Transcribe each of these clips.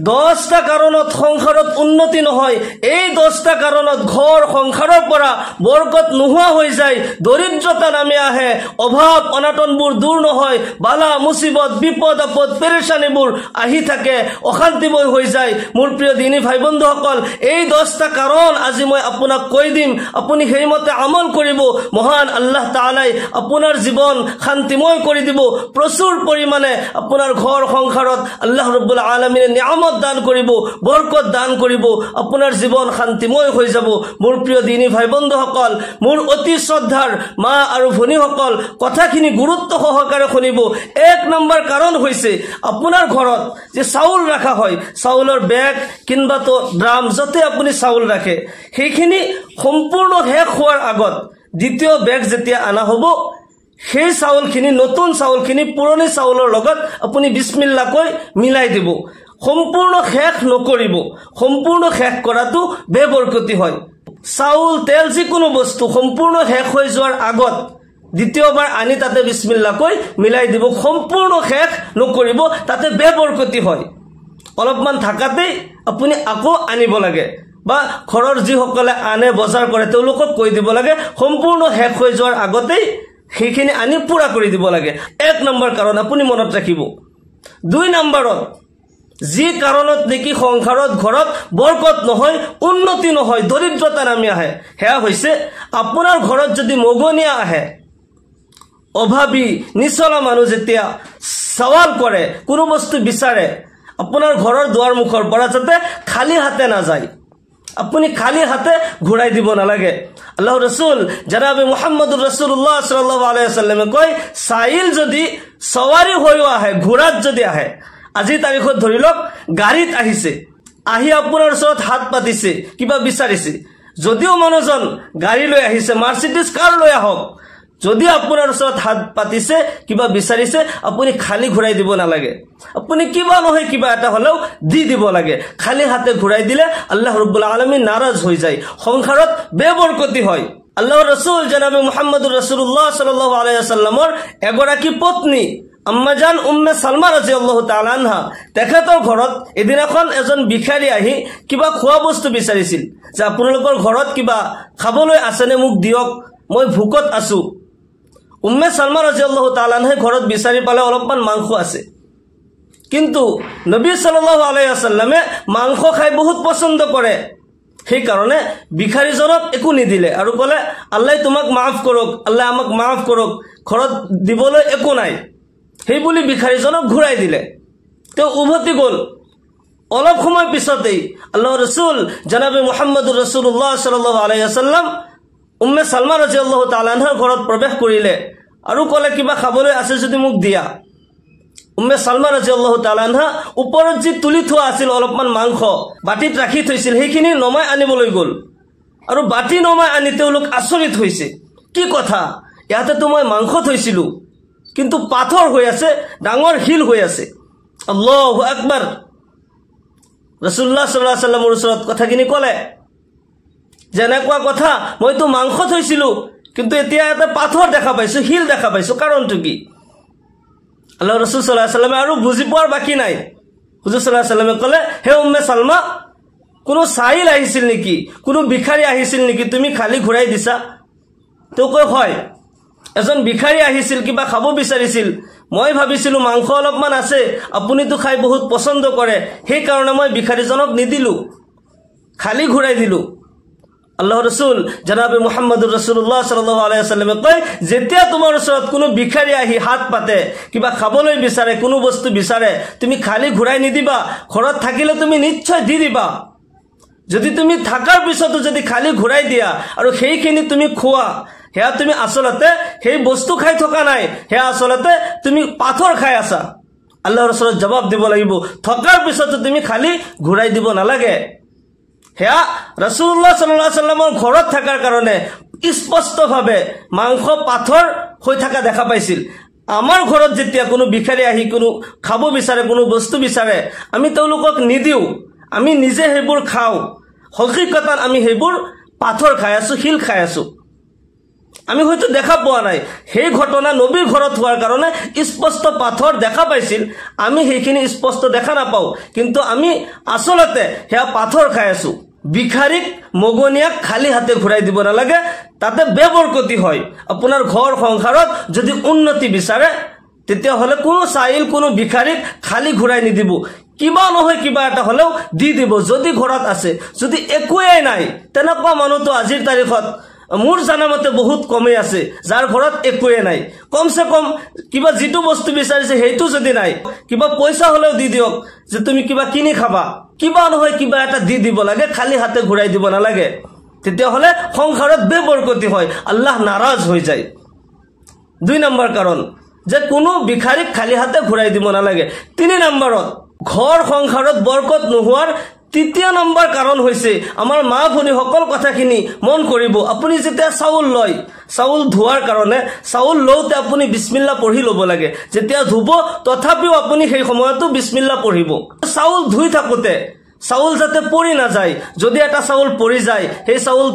10টা কাৰণত সংসাৰত উন্নতি নহয় এই 10টা কাৰণত ঘৰ সংসাৰৰ পৰা বৰকত নোহোৱা হৈ যায় দৰিদ্ৰতা নামি আহে অভাৱ অনাটনবোৰ দূৰ নহয় বালা মুসিবত বিপদ আপদ পেৰেশানীবোৰ আহি থাকে অশান্তিময় হৈ যায় মোৰ প্ৰিয় দিনী ভাই বন্ধুসকল এই 10টা কাৰণ আজি মই আপোনাক কৈ দিম আপুনি সেইমতে আমল কৰিব মহান আল্লাহ তাআলাই আপোনাৰ জীৱন শান্তিময় কৰি দিব প্ৰচুৰ পৰিমাণে আপোনাৰ ঘৰ সংসাৰত আল্লাহ ৰাব্বুল আলামিনে নিয়ামত দান কৰিব বৰকত দান কৰিব আপোনাৰ জীৱন শান্তিময় হৈ যাব মোৰ প্ৰিয় দিনী ভাই বন্ধুসকল মোৰ অতি শ্ৰদ্ধাৰ মা আৰু ভনীসকল কথাখিনি গুৰুত্ব সহকাৰে শুনিব এক নম্বৰ কাৰণ হৈছে আপোনাৰ ঘৰত যে চাউল ৰাখা হয় চাউলৰ বেগ কিংবা তো ড্ৰাম যতে আপুনি চাউল ৰাখে সেইখিনি সম্পূৰ্ণ শেষ হোৱাৰ আগত দ্বিতীয় বেগ যেতিয়া আনা হ'ব সেই চাউলখিনি নতুন চাউলখিনি পুৰণি চাউলৰ লগত আপুনি বিসমিল্লাহ কৈ মিলাই দিব সম্পূৰ্ণ শেষ নকৰিব সম্পূৰ্ণ শেষ কৰাটো বেবৰকতি হয় চাউল তেল যিকোনো বস্তু সম্পূৰ্ণ শেষ হৈ যোৱাৰ আগত দ্বিতীয়বাৰ আনি তাতে বিসমিল্লাহ কৈ মিলাই দিব সম্পূৰ্ণ শেষ নকৰিব তাতে বেবৰকতি হয় অলপমান থাকাতে আপুনি আকৌ আনিব লাগে বা ঘৰৰ যিসকলে আনে বজাৰ কৰে তেওঁলোকক কৈ দিব লাগে সম্পূৰ্ণ শেষ হৈ যোৱাৰ আগতেই সেইখিনি আনি পুৰা কৰি দিব লাগে এক নম্বৰ কাৰণ আপুনি মনত ৰাখিব দুই নম্বৰত যি কাৰণত নেকি সংসাৰত ঘৰত বৰকত নহয় উন্নতি নহয় দৰিদ্ৰতা নামি আহে হেয়া হৈছে আপোনাৰ ঘৰত যদি মগনিয়া আহে অভাৱী নিচলা মানুহ যেতিয়া সৱাল কৰে কোনো বস্তু বিচাৰে আপোনাৰ ঘৰৰ দুৱাৰ মুখৰ পৰা যাতে খালি হাতে না যায় আপুনি খালি হাতে ঘুৰাই দিব নালাগে আল্লাহ ৰাসূল জনাবে মুহাম্মদুৰ ৰাসূলুল্লাহ সাল্লাল্লাহু আলাইহি ওয়াসাল্লামে কয় সাইল যদি সৱাৰী হৈ আহে ঘোঁৰাত যদি আহে আজি তাৰিখত ধৰি লওক গাড়ীত আহিছে আহি আপোনাৰ ওচৰত হাত পাতিছে কিবা বিচাৰিছে যদিও মানুহজন গাড়ী লৈ আহিছে মাৰ্সিডিজ কাৰ লৈ আহক যদি আপোনাৰ ওচৰত হাত পাতিছে কিবা বিচাৰিছে আপুনি খালি ঘুৰাই দিব নালাগে আপুনি কিবা নহয় কিবা এটা হলেও দি দিব লাগে খালি হাতে ঘুৰাই দিলে আল্লাহ ৰাব্বুল আলামিন নাৰাজ হৈ যায় সংসাৰত বেবৰকতি হয় আল্লাহৰ ৰাসূল জনাবে মুহাম্মদুৰ ৰাসূলুল্লাহ সাল্লাল্লাহু আলাইহি ওয়াসাল্লামৰ এগৰাকী পত্নী আম্মাজান উম্মে সালমা ৰাদিয়াল্লাহু তাআলা আনহা তেখেতৰ ঘৰত এদিনাখন এজন ভিখাৰী আহি কিবা খোৱা বস্তু বিচাৰিছিল যে আপোনালোকৰ ঘৰত কিবা খাবলৈ আছেনে মোক দিয়ক মই ভুকত আছো উম্মে সালমা রাদিয়াল্লাহু তাআলা আনহা ঘৰত বিচাৰি পালে অলপমান মাংস আছে কিন্তু নবী সাল্লাল্লাহু আলাইহি ওয়াসাল্লামে মাংস খাই বহুত পছন্দ কৰে সেই কাৰণে ভিখাৰীজনক একো নিদিলে আৰু ক'লে আল্লাহ তোমাক মাফ কৰক আল্লাহ আমাক মাফ কৰক ঘৰত দিবলৈ একো নাই সেই বুলি ভিখাৰীজনক ঘুৰাই দিলে তো উভতি গল অলপ সময় পিছতেই আল্লাহৰ ৰাসূল জনাবে মুহাম্মদুৰ ৰাসূলুল্লাহ সাল্লাল্লাহু আলাইহি ওয়াসাল্লাম উম্মে সালমা ৰাদিয়াল্লাহু তাআলা আনহাৰ ঘৰত প্ৰৱেশ কৰিলে আৰু ক'লে কিবা খাবলৈ আছে যদি মোক দিয়া উম্মে সালমা রাদিয়াল্লাহু তাআলা আনহা ওপৰত যি তুলি থোৱা আছিল অলপমান মাংস বাটিত ৰাখি থৈছিল সেইখিনি নমাই আনিবলৈ গল আৰু বাটি নমাই আনি তেওঁলোক আচৰিত হৈছে কি কথা ইয়াতে তো মই মাংস থৈছিলো কিন্তু পাথৰ হৈ আছে ডাঙৰ হিল হৈ আছে আল্লাহু আকবাৰ ৰাসূলুল্লাহ সাল্লাল্লাহু আলাইহি ওয়াসাল্লামৰ ওচৰত কথাখিনি ক'লে যেনেকুৱা কথা মই তো মাংস থৈছিলো কিন্তু এতিয়া এটা পাথৰ দেখা পাইছো হিল দেখা পাইছো কাৰণটো কি আল্লাহ ৰাসূল সাল্লাল্লাহু আলাইহি ওয়াসাল্লামে আৰু বুজি পোৱাৰ বাকি নাই হুজুৰ সাল্লাল্লাহু আলাইহি ওয়াসাল্লামে ক'লে হে উম্মে সালমা কোনো সাইল আহিছিল নেকি কোনো ভিখাৰী আহিছিল নেকি তুমি খালি ঘুৰাই দিছা তো কয় হয় এজন ভিখাৰী আহিছিল কিবা খাব বিচাৰিছিল মই ভাবিছিলো মাংস অলপমান আছে আপুনি তো খাই বহুত পছন্দ কৰে সেই কাৰণে মই ভিখাৰীজনক নিদিলো খালি ঘুৰাই দিলো আল্লাহৰ ৰাসূল জনাবে মুহাম্মদুৰ ৰাসূলুল্লাহ সাল্লাল্লাহু আলাইহি ওয়াসাল্লামে কয় যেতিয়া তোমাৰ ওচৰত কোনো ভিখাৰী আহি হাত পাতে কিবা খাবলৈ বিচাৰে কোনো বস্তু বিচাৰে তুমি খালি ঘুৰাই নিদিবা ঘৰত থাকিলে তুমি নিশ্চয় দি দিবা যদি তুমি থাকাৰ পিছতো যদি খালি ঘুৰাই দিয়া আৰু সেইখিনি তুমি খোৱা হেয়া তুমি আসলতে সেই বস্তু খাই থকা নাই হেয়া আসলতে তুমি পাথৰ খাই আছা আল্লাহৰ ৰাসূল জবাব দিব লাগিব থকাৰ পিছতো তুমি খালি ঘুৰাই দিব নালাগে হেয়া ৰাসূলুল্লাহ সাল্লাল্লাহু আলাইহি ওয়াসাল্লামৰ ঘৰত থাকাৰ কাৰণে স্পষ্টভাৱে মাংস পাথৰ হৈ থকা দেখা পাইছিল আমাৰ ঘৰত যেতিয়া কোনো ভিখাৰী আহি কোনো খাব বিচাৰে কোনো বস্তু বিচাৰে আমি তেওঁলোকক নিদিও আমি নিজে হেবোৰ খাও হকিকতন আমি হেবোৰ পাথৰ খাই আছো হিল খাই আছো আমি হয়তো দেখা পোৱা নাই সেই ঘটনা নবীৰ ঘৰত হোৱাৰ কাৰণে স্পষ্ট পাথৰ দেখা পাইছিল আমি সেইখিনি স্পষ্ট দেখা নাপাও কিন্তু আমি আসলতে হেয়া পাথৰ খাই আছো ভিখাৰীক মগনিয়াক খালি হাতে ঘূৰাই দিব নালাগে তাতে বেবৰকতি হয় আপোনাৰ ঘৰ সংসাৰত যদি উন্নতি বিচাৰে তেতিয়া হলে কোনো চাইল কোনো ভিখাৰীক খালি ঘূৰাই নিদিব কিবা নহয় কিবা এটা হলেও দি দিব যদি ঘৰত আছে যদি একোৱেই নাই তেনেকুৱা মানুহটো আজিৰ তাৰিখত মোৰ জানামতে বহুত কমে আছে যাৰ ঘৰত একোৱে নাই কমসে কম কিবা যেটো বস্তু বিচাৰিছে হেতু যদি নাই কিবা পইচা হলেও দি দিওক যে তুমি কিবা কিনি খাবা কিবা নহয় কিবা এটা দি দিব লাগে খালি হাতে ঘূৰাই দিব নালাগে তেতিয়া হলে সংসাৰত বেবৰকতি হয় আল্লাহ নাৰাজ হৈ যায় 2 নম্বৰ কাৰণ যে কোনো ভিখাৰীক খালি হাতে ঘূৰাই দিব নালাগে 3 নম্বৰত ঘৰ সংসাৰত বৰকত নোহোৱাৰ 3 নম্বৰ কাৰণ হৈছে আমাৰ মা ভনী সকল কথাখিনি মন কৰিব আপুনি যেতিয়া চাউল লয় চাউল ধোৱাৰ কাৰণে চাউল লওতে আপুনি বিসমিল্লাহ পঢ়ি লব লাগে যেতিয়া ধুব তথাপিও আপুনি সেই সময়তো বিসমিল্লাহ পঢ়িব চাউল ধুই থাকোতে চাউল যাতে পৰি না যায় যদি এটা চাউল পৰি যায় সেই চাউল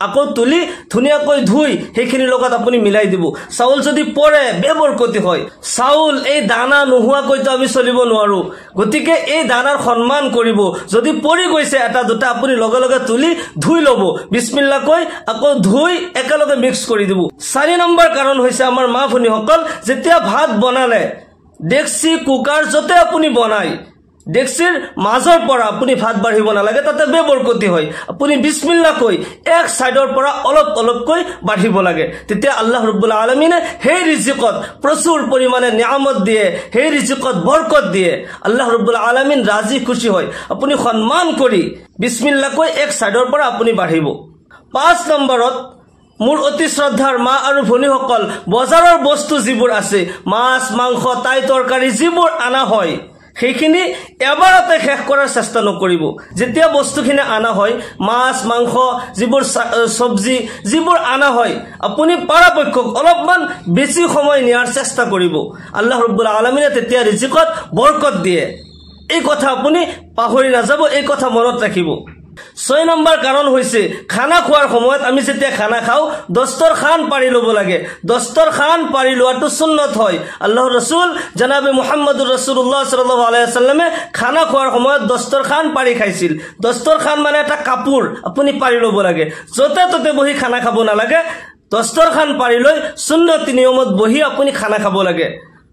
আকৌ তুলি ধুনিয়াকৈ ধুই সেইখিনি লগত আপুনি মিলাই দিব চাউল যদি পৰে বেবৰকতি হয় চাউল এই দানা নোহোৱাকৈ তো আমি চলিব নোৱাৰো গতিকে এই দানাৰ সম্মান কৰিব যদি পৰি গৈছে এটা দুটা আপুনি লগে লগে তুলি ধুই লব বিসমিল্লাহ কৈ আকৌ ধুই একেলগে মিক্স কৰি দিব 4 নম্বৰ কাৰণ হৈছে আমাৰ মা ভনী সকল যেতিয়া ভাত বনালে ডেক্সি কুকাৰ যতে আপুনি বনাই ডেক্সিৰ মাজৰ পৰা আপুনি ভাত বাঢ়িব নালাগে তাতে বেবৰকতি হয় আপুনি বিসমিল্লাহ কৈ এক সাইডৰ পৰা অলপ অলপকৈ বাঢ়িব লাগে তেতিয়া আল্লাহ ৰাব্বুল আলামিনে সেই ৰিজিকত প্ৰচুৰ পৰিমাণে নিয়ামত দিয়ে সেই ৰিজিকত বৰকত দিয়ে আল্লাহ ৰাব্বুল আলামিন ৰাজি খুশি হয় আপুনি সম্মান কৰি বিসমিল্লাহ কৈ এক সাইডৰ পৰা আপুনি বাঢ়িব 5 নম্বৰত মোৰ অতি শ্ৰদ্ধাৰ মা আৰু ভনীসকল বজাৰৰ বস্তু যিবোৰ আছে মাছ মাংস তাই তৰকাৰী যিবোৰ আনা হয় সেইখিনি এবাৰতে শেষ কৰাৰ চেষ্টা নকৰিব যেতিয়া বস্তুখিনি আনা হয় মাছ মাংস যিবোৰ সবজি যিবোৰ আনা হয় আপুনি পৰাপক্ষক অলপমান বেছি সময় নিয়াৰ চেষ্টা কৰিব আল্লাহ ৰাব্বুল আলামিনে তেতিয়া ৰিজিকত বৰকত দিয়ে এই কথা আপুনি পাহৰি নাযাব এই কথা মনত ৰাখিব 6 নম্বৰ কাৰণ হৈছে খানা খোৱাৰ সময়ত আমি যেতিয়া খানা খাও দস্তৰখান পাৰি লব লাগে দস্তৰখান পাৰি লোৱাটো সুন্নত হয় আল্লাহৰ ৰাসূল জনাবে মুহাম্মদুৰ ৰাসূলুল্লাহ সাল্লাল্লাহু আলাইহি ওয়াসাল্লামে খানা খোৱাৰ সময়ত দস্তৰখান পাৰি খাইছিল দস্তৰখান মানে এটা কাপোৰ আপুনি পাৰি লব লাগে যতে ততে বহি খানা খাব নালাগে দস্তৰখান পাৰি লৈ সুন্নতি নিয়মত বহি আপুনি খানা খাব লাগে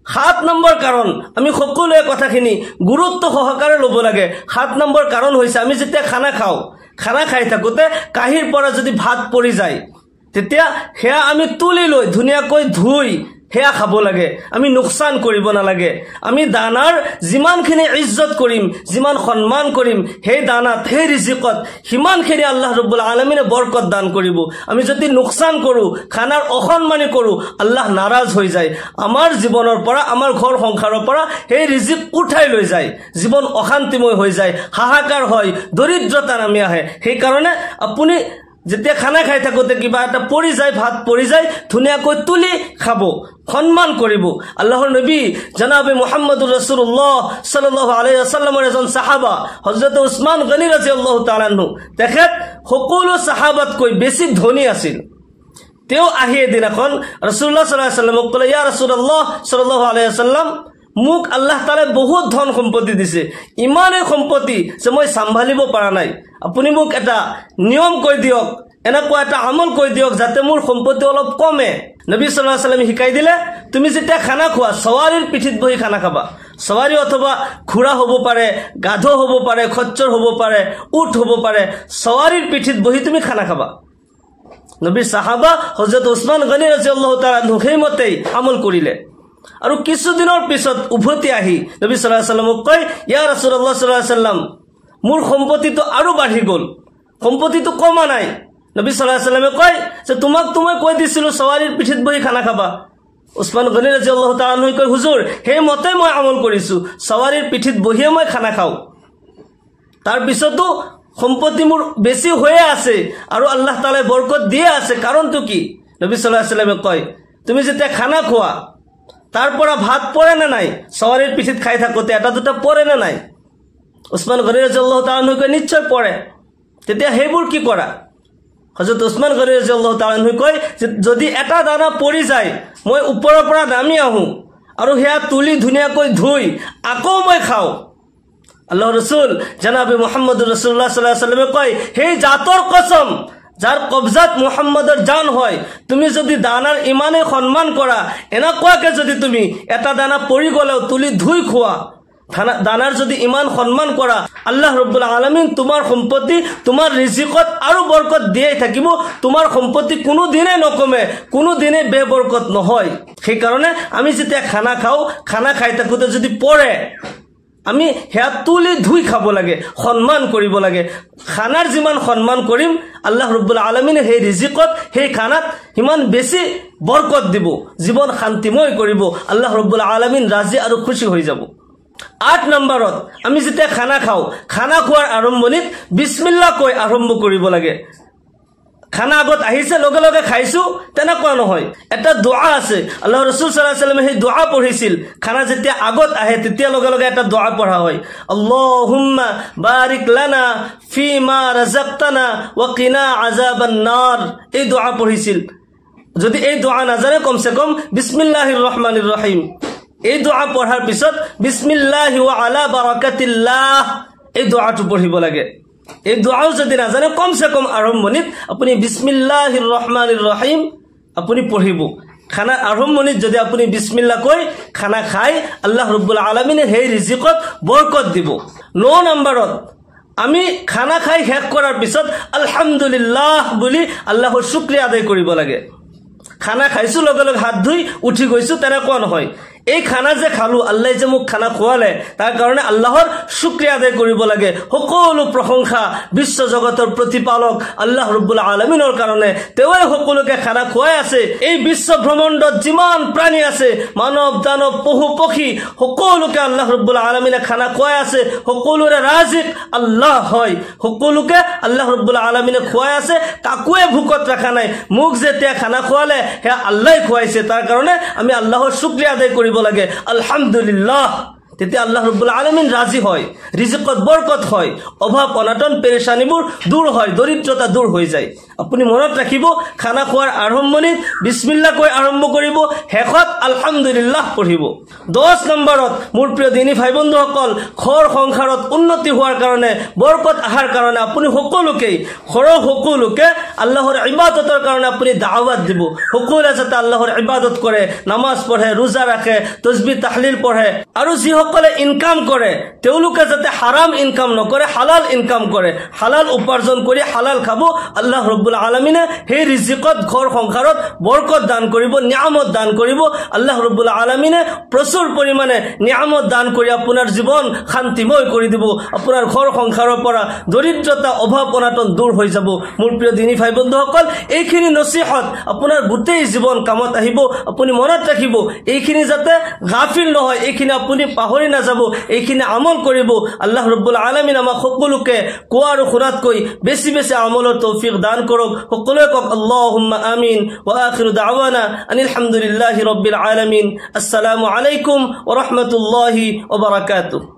7 নম্বৰ কাৰণ আমি সকলোৱে কথাখিনি গুৰুত্ব সহকাৰে লব লাগে 7 নম্বৰ কাৰণ হৈছে আমি যেতিয়া খানা খাই থাকোতে কাহিৰ পৰা যদি ভাত পৰি যায় তেতিয়া হেয়া আমি তুলি লৈ ধুনিয়াকৈ ধুই হেয়া খাব লাগে আমি নুকসান কৰিব নালাগে আমি দানাৰ যিমানখিনি ইজ্জত কৰিম যিমান সম্মান কৰিম সেই দানাত সেই ৰিজিকত হিমানখিনি আল্লাহ ৰাব্বুল আলামিনে বৰকত দান কৰিব আমি যদি নুকসান কৰো খানাৰ অসন্মানি কৰো আল্লাহ নাৰাজ হৈ যায় আমাৰ জীৱনৰ পৰা আমাৰ ঘৰ সংসাৰৰ পৰা সেই ৰিজিক উঠাই লৈ যায় জীৱন অশান্তিময় হৈ যায় হাহাকাৰ হয় দৰিদ্ৰতা নামি আহে সেই কাৰণে আপুনি যেতিয়া খানা খাই থাকোতে কিবা এটা পৰি যায় ভাত পৰি যায় ধুনিয়াকৈ তুলি খাব সম্মান কৰিব আল্লাহৰ নবী জনাবে মুহাম্মদুৰ ৰাসূলুল্লাহ সাল্লাল্লাহু আলাইহি ওয়াসাল্লামৰ এজন সাহাবা হযরত উসমান গনি রাদিয়াল্লাহু তাআলা আনহু তেখেত সকলো সাহাবাতকৈ বেছি ধনী আছিল তেও আহি এদিনাখন ৰাসূলুল্লাহ সাল্লাল্লাহু আলাইহি ওয়াসাল্লামক কলে ইয়া ৰাসূলুল্লাহ সাল্লাল্লাহু আলাইহি ওয়াসাল্লাম মোক আল্লাহ তাআলা বহুত ধন সম্পত্তি দিছে ইমানে সম্পত্তি যে মই সম্ভালিব পৰা নাই আপুনি মোক এটা নিয়ম কৈ দিয়ক এনেকুৱা এটা আমল কৈ দিয়ক যাতে মোৰ সম্পত্তি অলপ কমে নবী সাল্লাল্লাহু আলাইহি ওয়াসাল্লাম শিকাই দিলে তুমি যেতিয়া খানা খোৱা সৱাৰীৰ পিঠিত বহি খানা খাবা সৱাৰী অথবা ঘোঁৰা হ'ব পাৰে গাধ হ'ব পাৰে খচ্চৰ হ'ব পাৰে উট হ'ব পাৰে সৱাৰীৰ পিঠিত বহি তুমি খানা খাবা নবীৰ সাহাবা হযৰত উসমান গনি ৰাদিয়াল্লাহু তাআলা সেইমতেই আমল কৰিলে আৰু কিছুদিনৰ পিছত উভতি আহি নবী সাল্লাল্লাহু আলাইহি ওয়াসাল্লামক কয় ইয়া ৰাসূলুল্লাহ সাল্লাল্লাহু আলাইহি ওয়াসাল্লাম মোৰ সম্পত্তিটো আৰু বাঢ়ি গল সম্পত্তিটো কমা নাই নবী সাল্লাল্লাহু আলাইহি ওয়াসাল্লামে কয় যে তোমাক কৈ দিছিলো সৱাৰীৰ পিঠিত বহি খানা খাবা উসমান গনি ৰাদিয়াল্লাহু তাআলা আনহু কয় হুজুৰ সেই মতে মই আমল কৰিছো সৱাৰীৰ পিঠিত বহিয়ে মই খানা খাও তাৰ পিছতো সম্পত্তি মোৰ বেছি হৈ আছে আৰু আল্লাহ তাআলাই বৰকত দিয়ে আছে কাৰণটো কি নবী সাল্লাল্লাহু আলাইহি ওয়াসাল্লামে কয় তুমি যেতিয়া খানা খোৱা তাৰ পৰা ভাত পৰে না নাই সৱাৰীৰ পিঠিত খাই থাকোতে এটা দুটা পৰে না নাই উসমান গনি ৰাদিয়াল্লাহু তাআলা আনহু কয় নিশ্চয় পৰে তেতিয়া হেবোৰ কি কৰা হযৰত ওসমান গনি ৰাদিয়াল্লাহু তাআলা আনহু কয় যে যদি এটা দানা পৰি যায় মই ওপৰৰ পৰা নামি আহোঁ আৰু হেয়া তুলি ধুনীয়াকৈ ধুই আকৌ মই খাওঁ আল্লাহ ৰাসূল জনাবে মুহাম্মদুৰ ৰাসূলুল্লাহ সাল্লাল্লাহু আলাইহি ওয়াসাল্লামে কয় হে জাতৰ কসম যাৰ কবজাত মুহাম্মদৰ জান হয় তুমি যদি দানাৰ ইমানে সম্মান কৰা এনেকুৱাকে যদি তুমি এটা দানা পৰি গলেও তুলি ধুই খোৱা দানাৰ যদি ইমান সম্মান কৰা আল্লাহ ৰব্বুল আলামিন তোমাৰ সম্পত্তি তোমাৰ ৰিজিকত আৰু বৰকত দিয়ে থাকিব তোমাৰ সম্পত্তি কোনো দিনে নকমে কোনো দিনে বেবৰকত নহয় সেই কাৰণে আমি যেতিয়া খানা খাওঁ খানা খাই থাকোতে যদি পৰে আমি হেয়া তুলি ধুই খাব লাগে সম্মান কৰিব লাগে খানাৰ যিমান সম্মান কৰিম আল্লাহ ৰব্বুল আলামিনে সেই ৰিজিকত সেই খানাত ইমান বেছি বৰকত দিব জীৱন শান্তিময় কৰিব আল্লাহ ৰব্বুল আলামিন ৰাজি আৰু খুশি হৈ যাব 8 নম্বৰত আমি যেতিয়া খানা খাওঁ খানা খোৱাৰ আৰম্ভণিত বিসমিল্লাহ কৈ আৰম্ভ কৰিব লাগে খানা আগত আহিছে লগে লগে খাইছো তেনেকুৱা নহয় এটা দোয়া আছে আল্লাহ রাসূল সাল্লাল্লাহু আলাইহি ওয়াসাল্লামে সেই দোয়া পঢ়িছিল খানা যেতিয়া আগত আহে তেতিয়া লগে লগে এটা দোয়া পঢ়া হয় আল্লাহুম্মা বারিক লানা ফিমা রাযাকতানা ওয়া কিনা আযাবান নার এই দোয়া পঢ়িছিল যদি এই দোয়া না জানে কমসে কম বিসমিল্লাহির রহমানির রহিম এই দোয়া পঢ়াৰ পিছত বিসমিল্লাহি ওয়া আলা বারাকাতিল্লাহ এই দোয়াটো পঢ়িব লাগে এই দোয়াও যদি না জানে কমসে কম আৰম্ভণিত আপুনি বিসমিল্লাহিৰ ৰহমানিৰ ৰহিম আপুনি পঢ়িব খানা আৰম্ভণিত যদি আপুনি বিসমিল্লাহ কৈ খানা খাই আল্লাহ ৰব্বুল আলামিনে সেই ৰিজিকত বৰকত দিব 9 নম্বৰত আমি খানা খাই শেষ কৰাৰ পিছত আলহামদুলিল্লাহ বুলি আল্লাহৰ শুকৰিয়া আদায় কৰিব লাগে খানা খাইছো লগে লগে হাত ধুই উঠি গৈছো তেনেকুৱা নহয় এই খানা যে খালো আল্লাহ যে মোক খানা খোৱালে তাৰ কাৰণে আল্লাহৰ শুকৰিয়া আদায় কৰিব লাগে সকলো প্ৰশংসা বিশ্ব জগতৰ প্ৰতিপালক আল্লাহ ৰব্বুল আলামিনৰ কাৰণে তেৱে সকলোকে খানা খোৱাই আছে এই বিশ্ব ব্ৰহ্মাণ্ডত যিমান প্ৰাণী আছে মানৱ দানৱ পশু পক্ষী সকলোকে আল্লাহ ৰব্বুল আলামিনে খানা খোৱাই আছে সকলোৰে ৰাজিক আল্লাহ হয় সকলোকে আল্লাহ ৰব্বুল আলামিনে খোৱাই আছে কাকোৱে ভুকত ৰাখা নাই মোক যেতিয়া খানা খোৱালে হে আল্লাহ খোৱাইছে তাৰ কাৰণে আমি আল্লাহৰ শুকৰিয়া আদায় কৰিব লাগে আলহামদুলিল্লাহ তেতিয়া আল্লাহ ৰব্বুল আলামিন ৰাজি হয় ৰিজিকত বৰকত হয় অভাৱ অনাটন পেৰেশানিবোৰ দূৰ হয় দৰিদ্ৰতা দূৰ হৈ যায় আপুনি মনত ৰাখিব খানা খোৱাৰ আৰম্ভণিত বিসমিল্লাহ কৈ আৰম্ভ কৰিব শেষত আলহামদুলিল্লাহ পঢ়িব 10 নম্বৰত মোৰ প্ৰিয় দিনী ভাই বন্ধুসকল ঘৰ সংসাৰত উন্নতি হোৱাৰ কাৰণে বৰকত আহাৰ কাৰণে আপুনি সকলোকে আল্লাহৰ ইবাদতৰ কাৰণে আপুনি দাওয়াত দিব সকলোৱে যাতে আল্লাহৰ ইবাদত কৰে নামাজ পঢ়ে ৰোজা ৰাখে তাসবিহ তাহলিল পঢ়ে আৰু যিসকলে ইনকাম কৰে তেওঁলোকে যাতে হাৰাম ইনকাম নকৰে হালাল ইনকাম কৰে হালাল উপাৰ্জন কৰি হালাল খাব আল্লাহ ৰব্বুল আলামিনে সেই ৰিজিকত ঘৰ সংসাৰত বৰকত দান কৰিব নিয়ামত দান কৰিব আল্লাহ ৰব্বুল আলামিনে প্ৰচুৰ পৰিমাণে নিয়ামত দান কৰি আপোনাৰ জীৱন শান্তিময় কৰি দিব আপোনাৰ ঘৰ সংসাৰৰ পৰা দৰিদ্ৰতা অভাৱ অনাটন দূৰ হৈ যাব মোৰ প্ৰিয় দিনী ভাই বন্ধুসকল এইখিনি নসিহত আপোনাৰ গোটেই জীৱন কামত আহিব আপুনি মনত ৰাখিব এইখিনি যাতে গাফিল নহয় এইখিনি আপুনি পাহৰি না যাব এইখিনি আমল কৰিব আল্লাহ ৰব্বুল আলামিন আমাক সকলোকে কোৱা আৰু শুনাতকৈ বেছি বেছি আমলৰ তৌফিক দান কৰক সকলোৱে কওক আল্লাহুম্মা আমিন ওয়া আখিৰু দাওয়ানা আনিল হামদুলিল্লাহি ৰাব্বিল আলামিন আসসালামু আলাইকুম ওয়া ৰাহমাতুল্লাহি ওয়া বাৰাকাতুহু